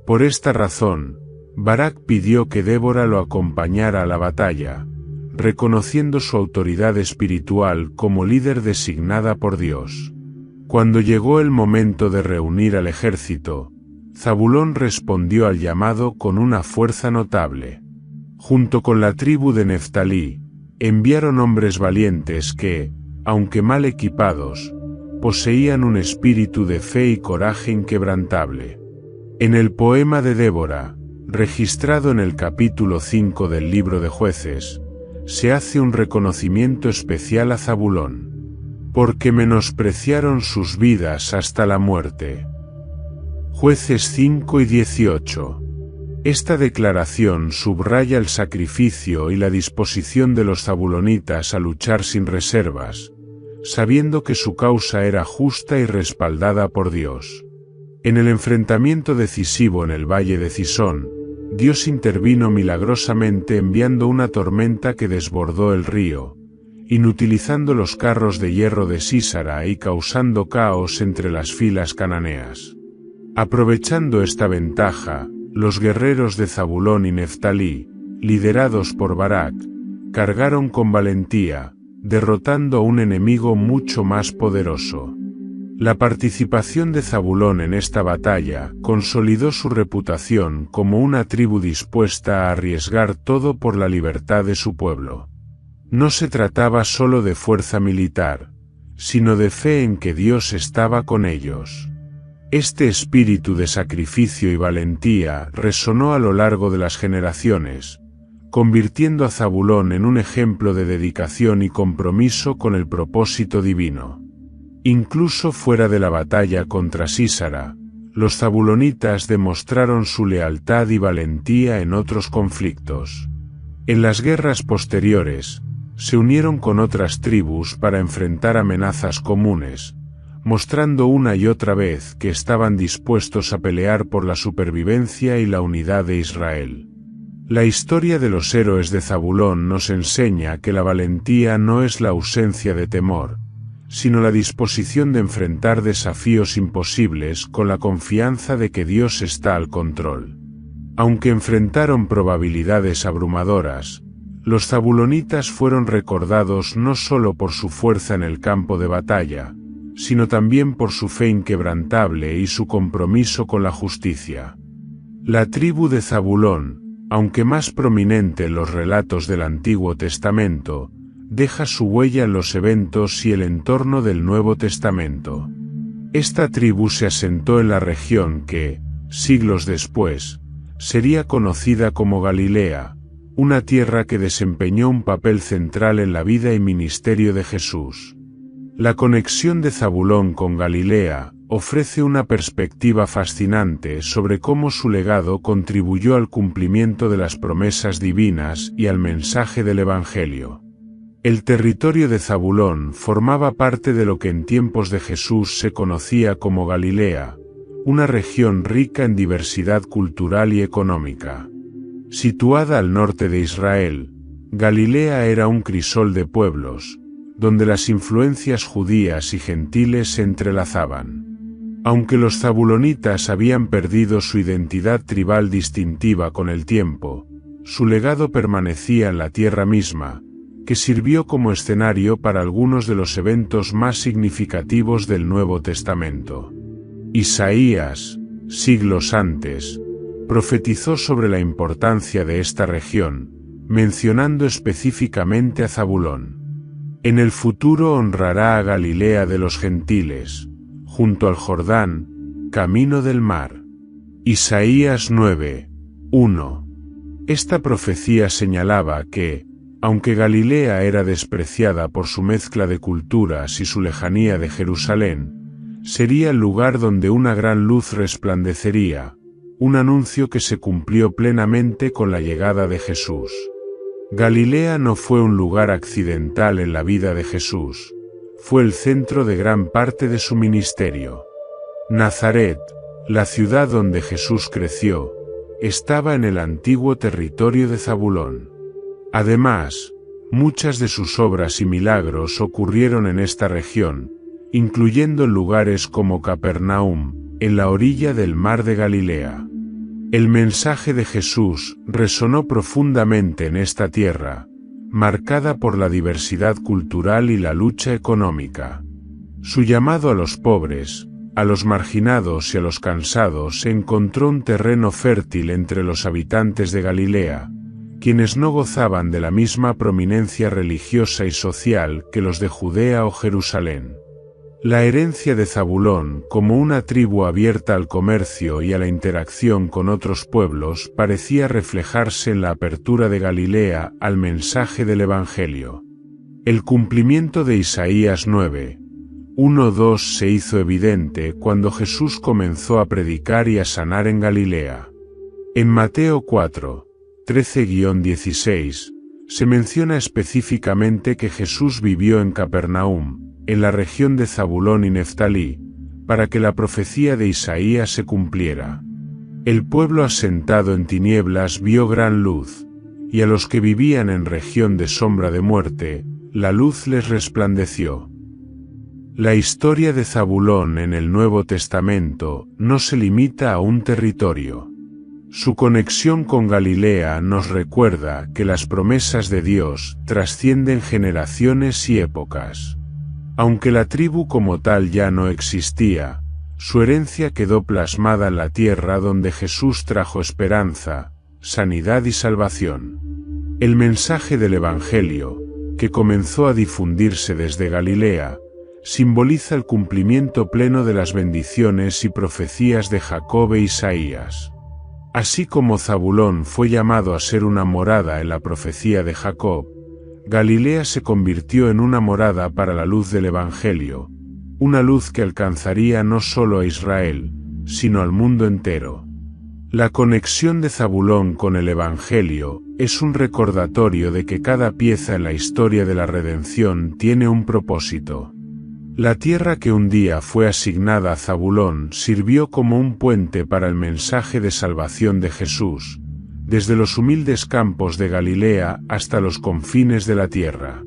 Por esta razón, Barak pidió que Débora lo acompañara a la batalla, reconociendo su autoridad espiritual como líder designada por Dios. Cuando llegó el momento de reunir al ejército, Zabulón respondió al llamado con una fuerza notable. Junto con la tribu de Neftalí, enviaron hombres valientes que, aunque mal equipados, poseían un espíritu de fe y coraje inquebrantable. En el poema de Débora, registrado en el capítulo 5 del libro de Jueces, se hace un reconocimiento especial a Zabulón. Porque menospreciaron sus vidas hasta la muerte. Jueces 5 y 18. Esta declaración subraya el sacrificio y la disposición de los zabulonitas a luchar sin reservas, sabiendo que su causa era justa y respaldada por Dios. En el enfrentamiento decisivo en el valle de Cisón, Dios intervino milagrosamente enviando una tormenta que desbordó el río, inutilizando los carros de hierro de Sísara y causando caos entre las filas cananeas. Aprovechando esta ventaja, los guerreros de Zabulón y Neftalí, liderados por Barak, cargaron con valentía, derrotando a un enemigo mucho más poderoso. La participación de Zabulón en esta batalla consolidó su reputación como una tribu dispuesta a arriesgar todo por la libertad de su pueblo. No se trataba solo de fuerza militar, sino de fe en que Dios estaba con ellos. Este espíritu de sacrificio y valentía resonó a lo largo de las generaciones, convirtiendo a Zabulón en un ejemplo de dedicación y compromiso con el propósito divino. Incluso fuera de la batalla contra Sísara, los zabulonitas demostraron su lealtad y valentía en otros conflictos. En las guerras posteriores, se unieron con otras tribus para enfrentar amenazas comunes, mostrando una y otra vez que estaban dispuestos a pelear por la supervivencia y la unidad de Israel. La historia de los héroes de Zabulón nos enseña que la valentía no es la ausencia de temor, sino la disposición de enfrentar desafíos imposibles con la confianza de que Dios está al control. Aunque enfrentaron probabilidades abrumadoras, los zabulonitas fueron recordados no solo por su fuerza en el campo de batalla, sino también por su fe inquebrantable y su compromiso con la justicia. La tribu de Zabulón, aunque más prominente en los relatos del Antiguo Testamento, deja su huella en los eventos y el entorno del Nuevo Testamento. Esta tribu se asentó en la región que, siglos después, sería conocida como Galilea, una tierra que desempeñó un papel central en la vida y ministerio de Jesús. La conexión de Zabulón con Galilea ofrece una perspectiva fascinante sobre cómo su legado contribuyó al cumplimiento de las promesas divinas y al mensaje del Evangelio. El territorio de Zabulón formaba parte de lo que en tiempos de Jesús se conocía como Galilea, una región rica en diversidad cultural y económica. Situada al norte de Israel, Galilea era un crisol de pueblos, donde las influencias judías y gentiles se entrelazaban. Aunque los zabulonitas habían perdido su identidad tribal distintiva con el tiempo, su legado permanecía en la tierra misma, que sirvió como escenario para algunos de los eventos más significativos del Nuevo Testamento. Isaías, siglos antes, profetizó sobre la importancia de esta región, mencionando específicamente a Zabulón. En el futuro honrará a Galilea de los gentiles, junto al Jordán, camino del mar. Isaías 9, 1. Esta profecía señalaba que, aunque Galilea era despreciada por su mezcla de culturas y su lejanía de Jerusalén, sería el lugar donde una gran luz resplandecería, un anuncio que se cumplió plenamente con la llegada de Jesús. Galilea no fue un lugar accidental en la vida de Jesús, fue el centro de gran parte de su ministerio. Nazaret, la ciudad donde Jesús creció, estaba en el antiguo territorio de Zabulón. Además, muchas de sus obras y milagros ocurrieron en esta región, incluyendo lugares como Capernaum, en la orilla del mar de Galilea. El mensaje de Jesús resonó profundamente en esta tierra, marcada por la diversidad cultural y la lucha económica. Su llamado a los pobres, a los marginados y a los cansados encontró un terreno fértil entre los habitantes de Galilea, quienes no gozaban de la misma prominencia religiosa y social que los de Judea o Jerusalén. La herencia de Zabulón, como una tribu abierta al comercio y a la interacción con otros pueblos, parecía reflejarse en la apertura de Galilea al mensaje del Evangelio. El cumplimiento de Isaías 9, 1-2 se hizo evidente cuando Jesús comenzó a predicar y a sanar en Galilea. En Mateo 4, 13-16, se menciona específicamente que Jesús vivió en Capernaum, en la región de Zabulón y Neftalí, para que la profecía de Isaías se cumpliera. El pueblo asentado en tinieblas vio gran luz, y a los que vivían en región de sombra de muerte, la luz les resplandeció. La historia de Zabulón en el Nuevo Testamento no se limita a un territorio. Su conexión con Galilea nos recuerda que las promesas de Dios trascienden generaciones y épocas. Aunque la tribu como tal ya no existía, su herencia quedó plasmada en la tierra donde Jesús trajo esperanza, sanidad y salvación. El mensaje del Evangelio, que comenzó a difundirse desde Galilea, simboliza el cumplimiento pleno de las bendiciones y profecías de Jacob e Isaías. Así como Zabulón fue llamado a ser una morada en la profecía de Jacob, Galilea se convirtió en una morada para la luz del Evangelio, una luz que alcanzaría no solo a Israel, sino al mundo entero. La conexión de Zabulón con el Evangelio es un recordatorio de que cada pieza en la historia de la redención tiene un propósito. La tierra que un día fue asignada a Zabulón sirvió como un puente para el mensaje de salvación de Jesús, desde los humildes campos de Galilea hasta los confines de la tierra.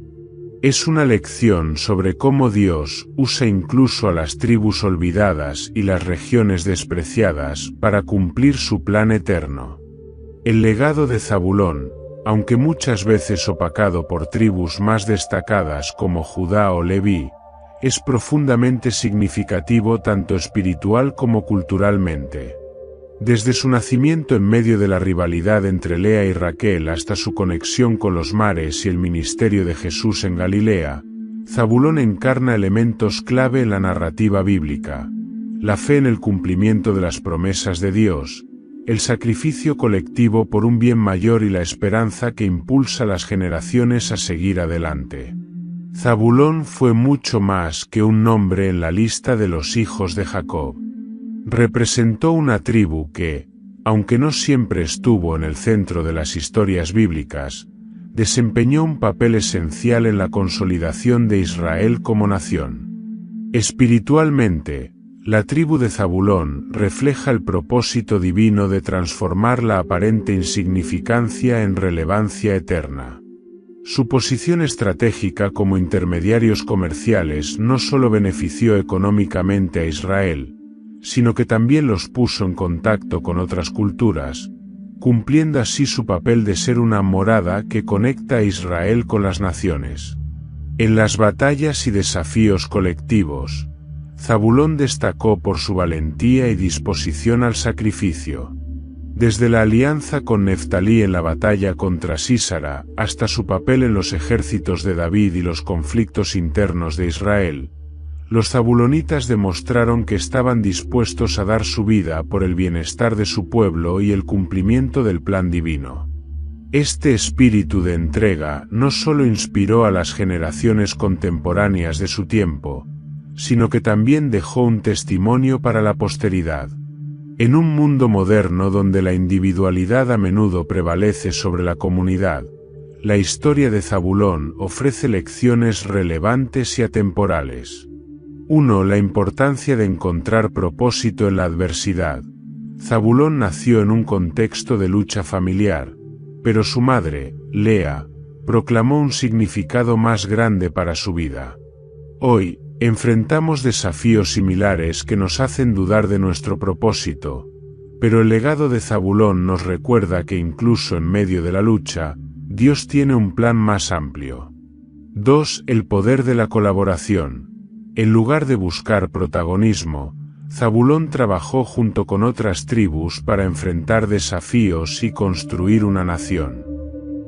Es una lección sobre cómo Dios usa incluso a las tribus olvidadas y las regiones despreciadas para cumplir su plan eterno. El legado de Zabulón, aunque muchas veces opacado por tribus más destacadas como Judá o Leví, es profundamente significativo tanto espiritual como culturalmente. Desde su nacimiento en medio de la rivalidad entre Lea y Raquel hasta su conexión con los mares y el ministerio de Jesús en Galilea, Zabulón encarna elementos clave en la narrativa bíblica: la fe en el cumplimiento de las promesas de Dios, el sacrificio colectivo por un bien mayor y la esperanza que impulsa a las generaciones a seguir adelante. Zabulón fue mucho más que un nombre en la lista de los hijos de Jacob. Representó una tribu que, aunque no siempre estuvo en el centro de las historias bíblicas, desempeñó un papel esencial en la consolidación de Israel como nación. Espiritualmente, la tribu de Zabulón refleja el propósito divino de transformar la aparente insignificancia en relevancia eterna. Su posición estratégica como intermediarios comerciales no solo benefició económicamente a Israel, sino que también los puso en contacto con otras culturas, cumpliendo así su papel de ser una morada que conecta a Israel con las naciones. En las batallas y desafíos colectivos, Zabulón destacó por su valentía y disposición al sacrificio. Desde la alianza con Neftalí en la batalla contra Sísara hasta su papel en los ejércitos de David y los conflictos internos de Israel, los zabulonitas demostraron que estaban dispuestos a dar su vida por el bienestar de su pueblo y el cumplimiento del plan divino. Este espíritu de entrega no solo inspiró a las generaciones contemporáneas de su tiempo, sino que también dejó un testimonio para la posteridad. En un mundo moderno donde la individualidad a menudo prevalece sobre la comunidad, la historia de Zabulón ofrece lecciones relevantes y atemporales. 1. La importancia de encontrar propósito en la adversidad. Zabulón nació en un contexto de lucha familiar, pero su madre, Lea, proclamó un significado más grande para su vida. Hoy, enfrentamos desafíos similares que nos hacen dudar de nuestro propósito, pero el legado de Zabulón nos recuerda que incluso en medio de la lucha, Dios tiene un plan más amplio. 2. El poder de la colaboración. En lugar de buscar protagonismo, Zabulón trabajó junto con otras tribus para enfrentar desafíos y construir una nación.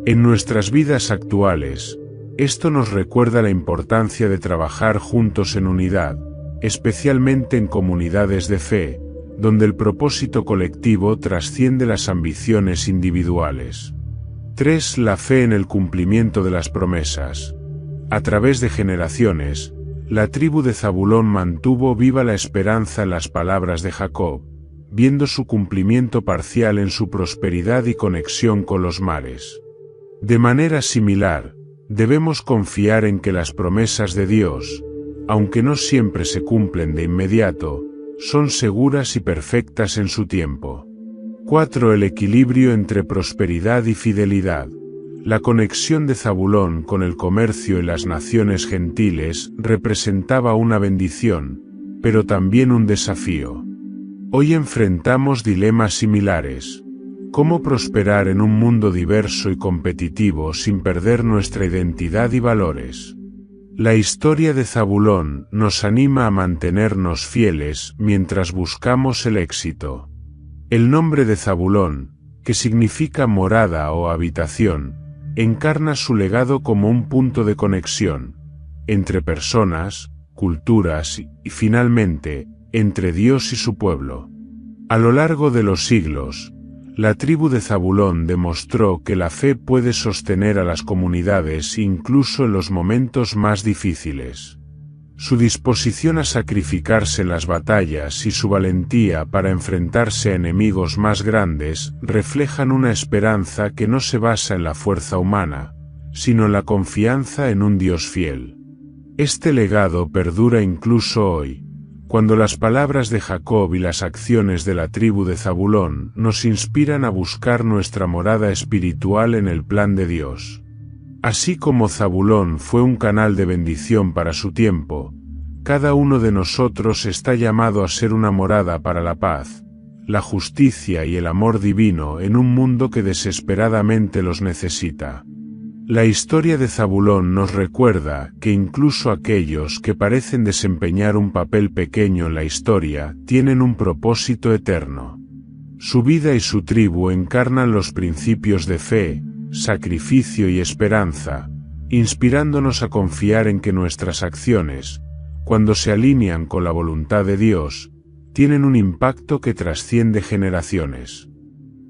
En nuestras vidas actuales, esto nos recuerda la importancia de trabajar juntos en unidad, especialmente en comunidades de fe, donde el propósito colectivo trasciende las ambiciones individuales. 3. La fe en el cumplimiento de las promesas. A través de generaciones, la tribu de Zabulón mantuvo viva la esperanza en las palabras de Jacob, viendo su cumplimiento parcial en su prosperidad y conexión con los mares. De manera similar, debemos confiar en que las promesas de Dios, aunque no siempre se cumplen de inmediato, son seguras y perfectas en su tiempo. 4. El equilibrio entre prosperidad y fidelidad. La conexión de Zabulón con el comercio y las naciones gentiles representaba una bendición, pero también un desafío. Hoy enfrentamos dilemas similares. ¿Cómo prosperar en un mundo diverso y competitivo sin perder nuestra identidad y valores? La historia de Zabulón nos anima a mantenernos fieles mientras buscamos el éxito. El nombre de Zabulón, que significa morada o habitación, encarna su legado como un punto de conexión entre personas, culturas y, finalmente, entre Dios y su pueblo. A lo largo de los siglos, la tribu de Zabulón demostró que la fe puede sostener a las comunidades incluso en los momentos más difíciles. Su disposición a sacrificarse en las batallas y su valentía para enfrentarse a enemigos más grandes reflejan una esperanza que no se basa en la fuerza humana, sino en la confianza en un Dios fiel. Este legado perdura incluso hoy, cuando las palabras de Jacob y las acciones de la tribu de Zabulón nos inspiran a buscar nuestra morada espiritual en el plan de Dios. Así como Zabulón fue un canal de bendición para su tiempo, cada uno de nosotros está llamado a ser una morada para la paz, la justicia y el amor divino en un mundo que desesperadamente los necesita. La historia de Zabulón nos recuerda que incluso aquellos que parecen desempeñar un papel pequeño en la historia tienen un propósito eterno. Su vida y su tribu encarnan los principios de fe, sacrificio y esperanza, inspirándonos a confiar en que nuestras acciones, cuando se alinean con la voluntad de Dios, tienen un impacto que trasciende generaciones.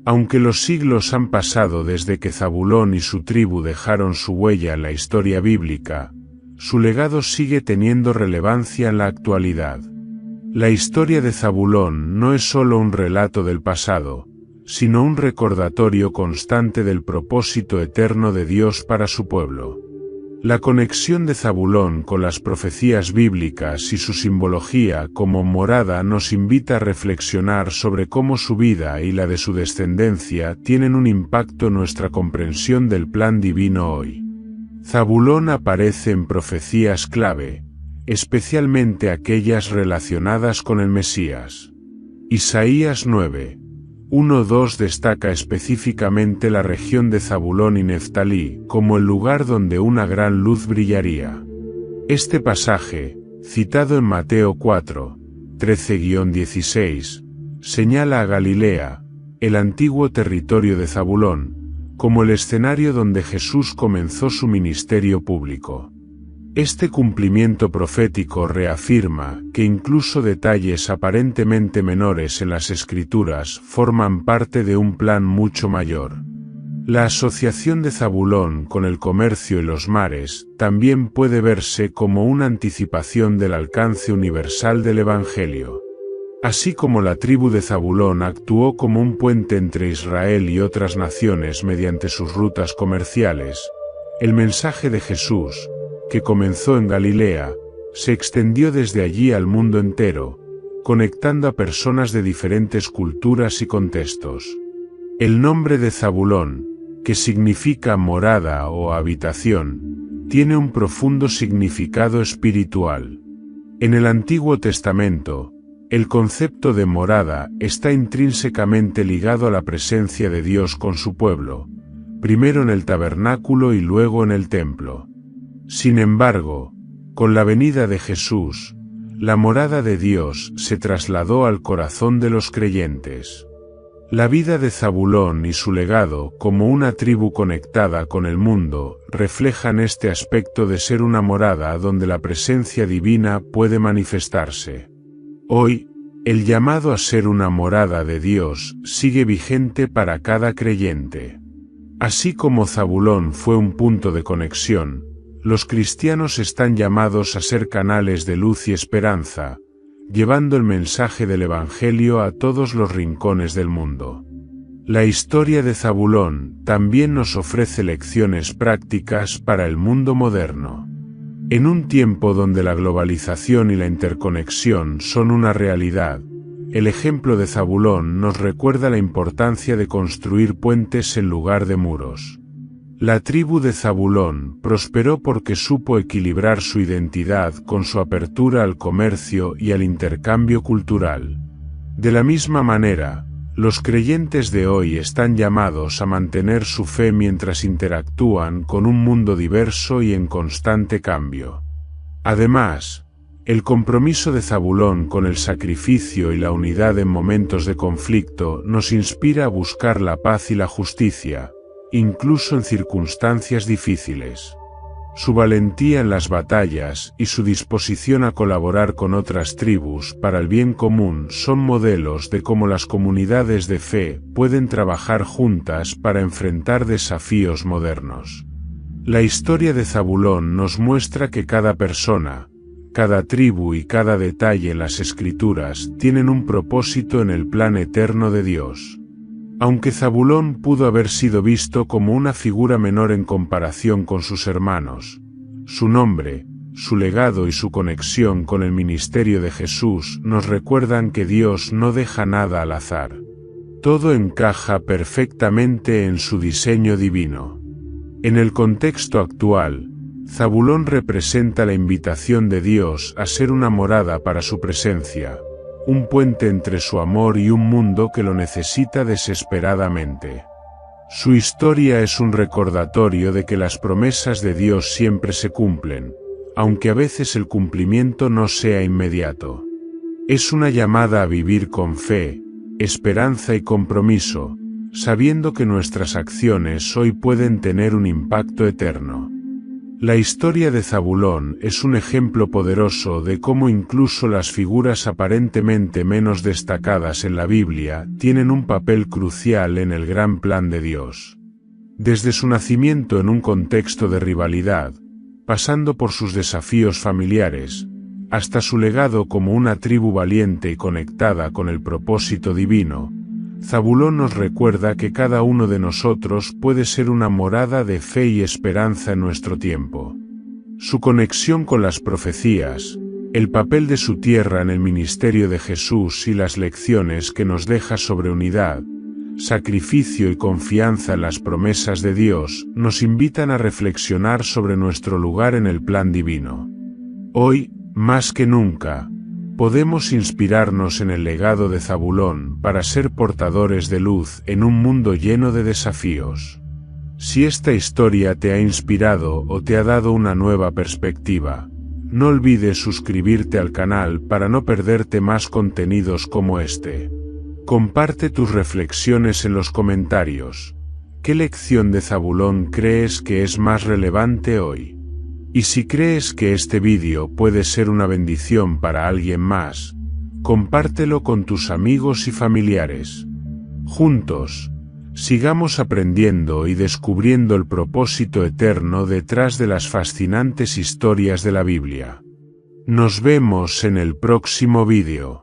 Aunque los siglos han pasado desde que Zabulón y su tribu dejaron su huella en la historia bíblica, su legado sigue teniendo relevancia en la actualidad. La historia de Zabulón no es solo un relato del pasado, sino un recordatorio constante del propósito eterno de Dios para su pueblo. La conexión de Zabulón con las profecías bíblicas y su simbología como morada nos invita a reflexionar sobre cómo su vida y la de su descendencia tienen un impacto en nuestra comprensión del plan divino hoy. Zabulón aparece en profecías clave, especialmente aquellas relacionadas con el Mesías. Isaías 9:1-2 destaca específicamente la región de Zabulón y Neftalí como el lugar donde una gran luz brillaría. Este pasaje, citado en Mateo 4:13-16, señala a Galilea, el antiguo territorio de Zabulón, como el escenario donde Jesús comenzó su ministerio público. Este cumplimiento profético reafirma que incluso detalles aparentemente menores en las Escrituras forman parte de un plan mucho mayor. La asociación de Zabulón con el comercio y los mares también puede verse como una anticipación del alcance universal del Evangelio. Así como la tribu de Zabulón actuó como un puente entre Israel y otras naciones mediante sus rutas comerciales, el mensaje de Jesús, que comenzó en Galilea, se extendió desde allí al mundo entero, conectando a personas de diferentes culturas y contextos. El nombre de Zabulón, que significa morada o habitación, tiene un profundo significado espiritual. En el Antiguo Testamento, el concepto de morada está intrínsecamente ligado a la presencia de Dios con su pueblo, primero en el tabernáculo y luego en el templo. Sin embargo, con la venida de Jesús, la morada de Dios se trasladó al corazón de los creyentes. La vida de Zabulón y su legado como una tribu conectada con el mundo reflejan este aspecto de ser una morada donde la presencia divina puede manifestarse. Hoy, el llamado a ser una morada de Dios sigue vigente para cada creyente. Así como Zabulón fue un punto de conexión, los cristianos están llamados a ser canales de luz y esperanza, llevando el mensaje del Evangelio a todos los rincones del mundo. La historia de Zabulón también nos ofrece lecciones prácticas para el mundo moderno. En un tiempo donde la globalización y la interconexión son una realidad, el ejemplo de Zabulón nos recuerda la importancia de construir puentes en lugar de muros. La tribu de Zabulón prosperó porque supo equilibrar su identidad con su apertura al comercio y al intercambio cultural. De la misma manera, los creyentes de hoy están llamados a mantener su fe mientras interactúan con un mundo diverso y en constante cambio. Además, el compromiso de Zabulón con el sacrificio y la unidad en momentos de conflicto nos inspira a buscar la paz y la justicia, incluso en circunstancias difíciles. Su valentía en las batallas y su disposición a colaborar con otras tribus para el bien común son modelos de cómo las comunidades de fe pueden trabajar juntas para enfrentar desafíos modernos. La historia de Zabulón nos muestra que cada persona, cada tribu y cada detalle en las Escrituras tienen un propósito en el plan eterno de Dios. Aunque Zabulón pudo haber sido visto como una figura menor en comparación con sus hermanos, su nombre, su legado y su conexión con el ministerio de Jesús nos recuerdan que Dios no deja nada al azar. Todo encaja perfectamente en su diseño divino. En el contexto actual, Zabulón representa la invitación de Dios a ser una morada para su presencia, un puente entre su amor y un mundo que lo necesita desesperadamente. Su historia es un recordatorio de que las promesas de Dios siempre se cumplen, aunque a veces el cumplimiento no sea inmediato. Es una llamada a vivir con fe, esperanza y compromiso, sabiendo que nuestras acciones hoy pueden tener un impacto eterno. La historia de Zabulón es un ejemplo poderoso de cómo incluso las figuras aparentemente menos destacadas en la Biblia tienen un papel crucial en el gran plan de Dios. Desde su nacimiento en un contexto de rivalidad, pasando por sus desafíos familiares, hasta su legado como una tribu valiente y conectada con el propósito divino, Zabulón nos recuerda que cada uno de nosotros puede ser una morada de fe y esperanza en nuestro tiempo. Su conexión con las profecías, el papel de su tierra en el ministerio de Jesús y las lecciones que nos deja sobre unidad, sacrificio y confianza en las promesas de Dios nos invitan a reflexionar sobre nuestro lugar en el plan divino. Hoy, más que nunca, podemos inspirarnos en el legado de Zabulón para ser portadores de luz en un mundo lleno de desafíos. Si esta historia te ha inspirado o te ha dado una nueva perspectiva, no olvides suscribirte al canal para no perderte más contenidos como este. Comparte tus reflexiones en los comentarios. ¿Qué lección de Zabulón crees que es más relevante hoy? Y si crees que este vídeo puede ser una bendición para alguien más, compártelo con tus amigos y familiares. Juntos, sigamos aprendiendo y descubriendo el propósito eterno detrás de las fascinantes historias de la Biblia. Nos vemos en el próximo vídeo.